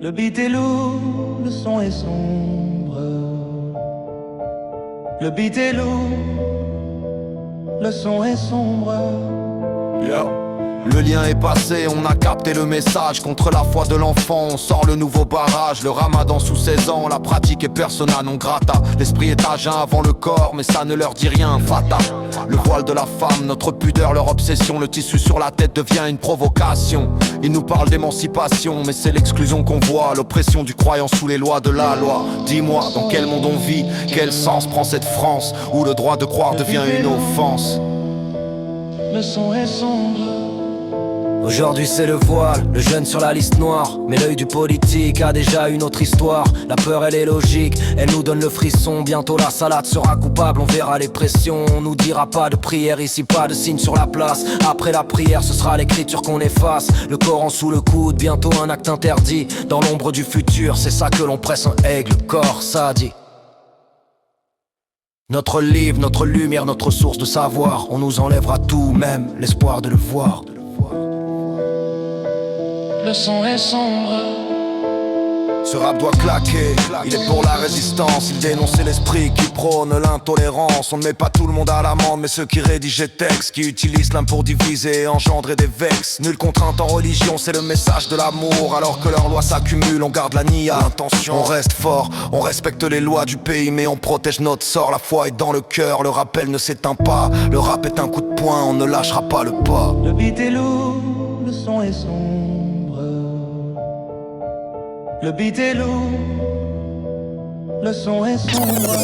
Le beat est lourd, le son est sombre. Le beat est lourd, le son est sombre. Yo. Le lien est passé, on a capté le message. Contre la foi de l'enfant, on sort le nouveau barrage. Le ramadan sous 16 ans, la pratique est persona non grata. L'esprit est à jeun avant le corps, mais ça ne leur dit rien, fata. Le voile de la femme, notre pudeur, leur obsession. Le tissu sur la tête devient une provocation. Ils nous parlent d'émancipation, mais c'est l'exclusion qu'on voit. L'oppression du croyant sous les lois de la loi. Dis-moi, dans quel monde on vit? Quel sens prend cette France où le droit de croire devient une offense? Le son est sombre. Aujourd'hui c'est le voile, le jeune sur la liste noire. Mais l'œil du politique a déjà une autre histoire. La peur elle est logique, elle nous donne le frisson. Bientôt la salade sera coupable, on verra les pressions. On nous dira pas de prière ici, pas de signe sur la place. Après la prière ce sera l'écriture qu'on efface. Le Coran sous le coude, bientôt un acte interdit. Dans l'ombre du futur, c'est ça que l'on presse un aigle, corps, ça dit. Notre livre, notre lumière, notre source de savoir. On nous enlèvera tout, même l'espoir de le voir. Le son est sombre. Ce rap doit claquer, il est pour la résistance. Il dénonçait l'esprit qui prône l'intolérance. On ne met pas tout le monde à l'amende, mais ceux qui rédigent les textes, qui utilisent l'un pour diviser et engendrer des vexes. Nulle contrainte en religion, c'est le message de l'amour. Alors que leurs lois s'accumulent, on garde la nia, l'intention. On reste fort, on respecte les lois du pays, mais on protège notre sort. La foi est dans le cœur, le rappel ne s'éteint pas. Le rap est un coup de poing, on ne lâchera pas le pas. Le beat est lourd, le son est sombre. Le beat est lourd, le son est sombre.